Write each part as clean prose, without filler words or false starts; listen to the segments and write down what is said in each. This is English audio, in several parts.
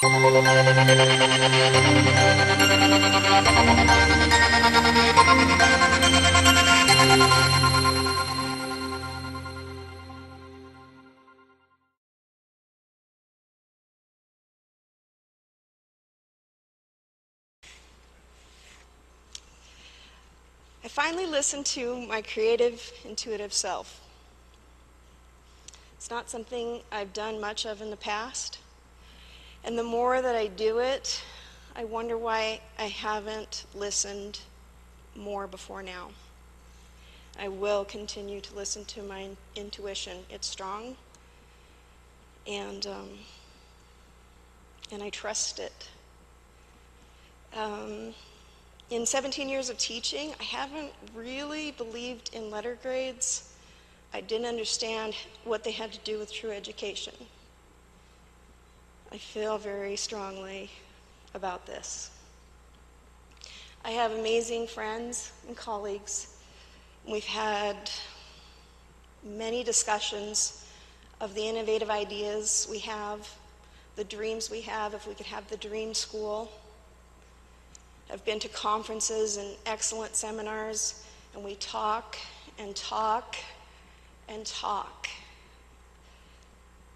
I finally listened to my creative, intuitive self. It's not something I've done much of in the past, and the more that I do it, I wonder why I haven't listened more before now. I will continue to listen to my intuition. It's strong, and I trust it. In 17 years of teaching, I haven't really believed in letter grades. I didn't understand what they had to do with true education. I feel very strongly about this. I have amazing friends and colleagues. We've had many discussions of the innovative ideas we have, the dreams we have, if we could have the dream school. I've been to conferences and excellent seminars, and we talk and talk and talk,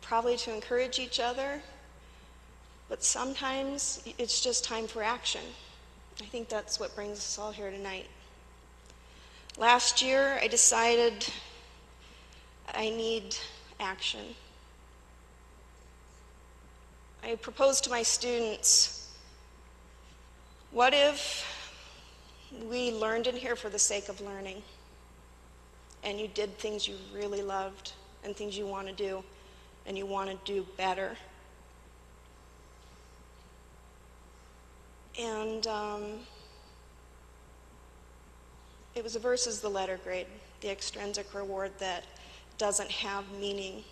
probably to encourage each other, but sometimes it's just time for action. I think that's what brings us all here tonight. Last year, I decided I need action. I proposed to my students, what if we learned in here for the sake of learning, and you did things you really loved and things you want to do, and you want to do better? And it was versus the letter grade, the extrinsic reward that doesn't have meaning.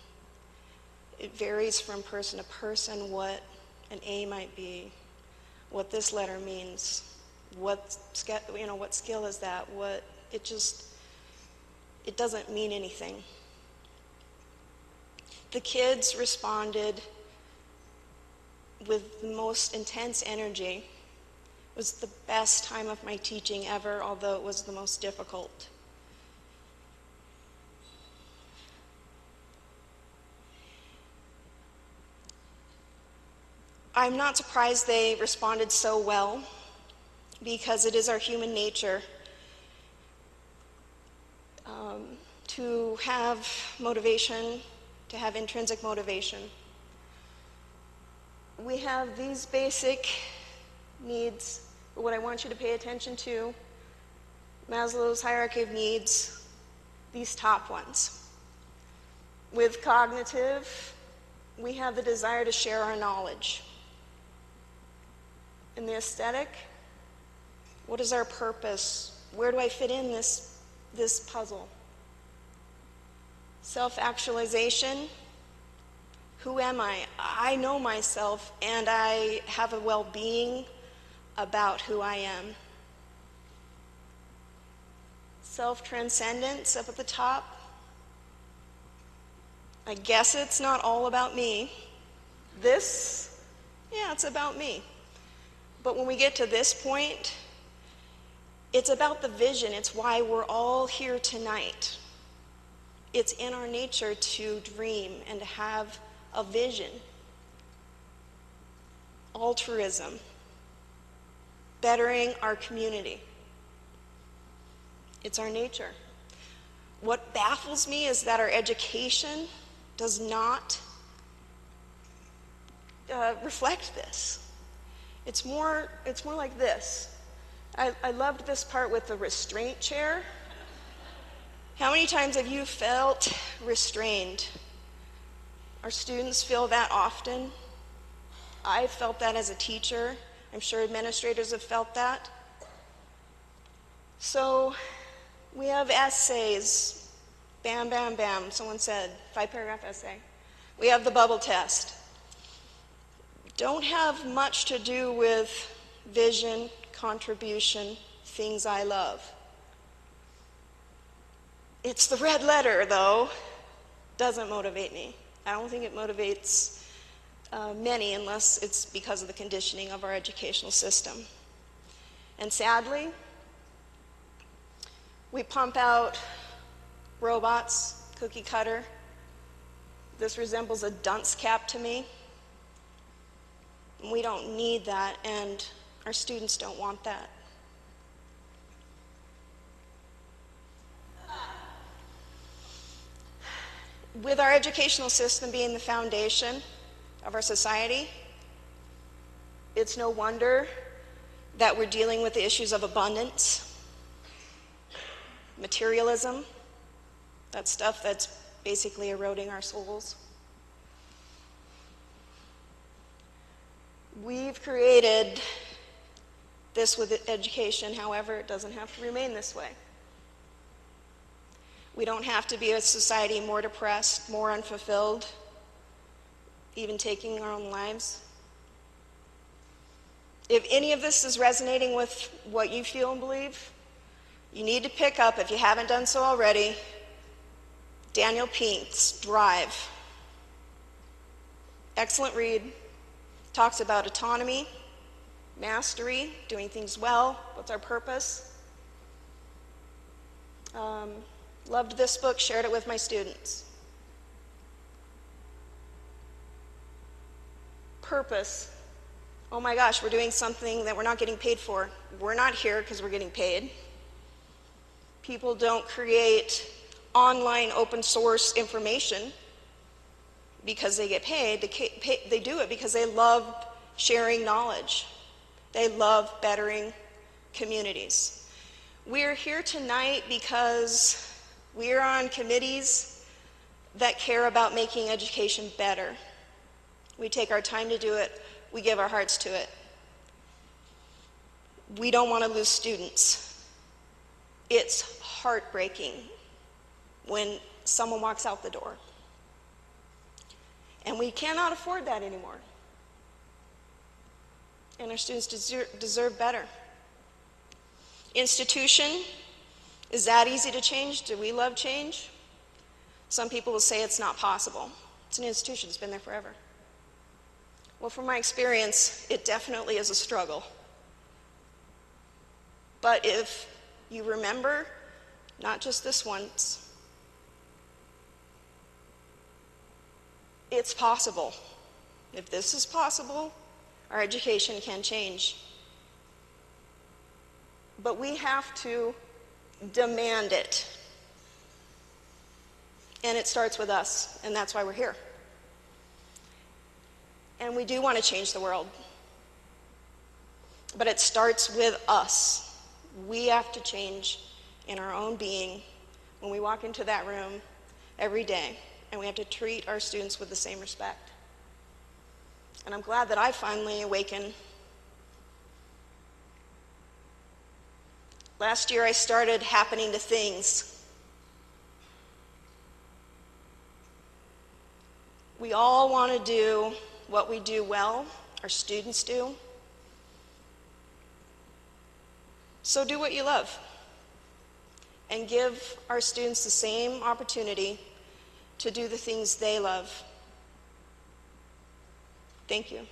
It varies from person to person what an A might be, what this letter means, what skill is that, it doesn't mean anything. The kids responded with the most intense energy. It was the best time of my teaching ever, although it was the most difficult. I'm not surprised they responded so well, because it is our human nature to have motivation, to have intrinsic motivation. We have these basic needs, but what I want you to pay attention to, Maslow's hierarchy of needs, these top ones. With cognitive, we have the desire to share our knowledge. In the aesthetic, what is our purpose? Where do I fit in this puzzle? Self-actualization, who am I? I know myself, and I have a well-being about who I am. Self-transcendence up at the top. I guess it's not all about me. This, yeah, it's about me. But when we get to this point, it's about the vision. It's why we're all here tonight. It's in our nature to dream and to have a vision. Altruism. Bettering our community. It's our nature. What baffles me is that our education does not reflect this. It's more like this. I loved this part with the restraint chair. How many times have you felt restrained? Our students feel that often. I've felt that as a teacher. I'm sure administrators have felt that. So we have essays. Bam, bam, bam. Someone said, 5-paragraph essay. We have the bubble test. Don't have much to do with vision, contribution, things I love. It's the red letter, though, doesn't motivate me. I don't think it motivates many, unless it's because of the conditioning of our educational system. And sadly, we pump out robots, cookie cutter. This resembles a dunce cap to me. We don't need that, and our students don't want that. With our educational system being the foundation of our society, it's no wonder that we're dealing with the issues of abundance, materialism, that stuff that's basically eroding our souls. We've created this with education, however, it doesn't have to remain this way. We don't have to be a society more depressed, more unfulfilled, even taking our own lives. If any of this is resonating with what you feel and believe, you need to pick up, if you haven't done so already, Daniel Pink's Drive. Excellent read. Talks about autonomy, mastery, doing things well, what's our purpose. Loved this book, shared it with my students. Purpose. Oh my gosh, we're doing something that we're not getting paid for. We're not here because we're getting paid. People don't create online open source information because they get paid. They do it because they love sharing knowledge. They love bettering communities. We're here tonight because we're on committees that care about making education better. We take our time to do it. We give our hearts to it. We don't want to lose students. It's heartbreaking when someone walks out the door. And we cannot afford that anymore. And our students deserve better. Institution, is that easy to change? Do we love change? Some people will say it's not possible. It's an institution, it's been there forever. Well, from my experience, it definitely is a struggle. But if you remember, not just this once, it's possible. If this is possible, our education can change. But we have to demand it. And it starts with us, and that's why we're here. And we do want to change the world. But it starts with us. We have to change in our own being when we walk into that room every day, and we have to treat our students with the same respect. And I'm glad that I finally awakened. Last year I started happening to things. We all want to do what we do well, our students do. So do what you love and give our students the same opportunity to do the things they love. Thank you.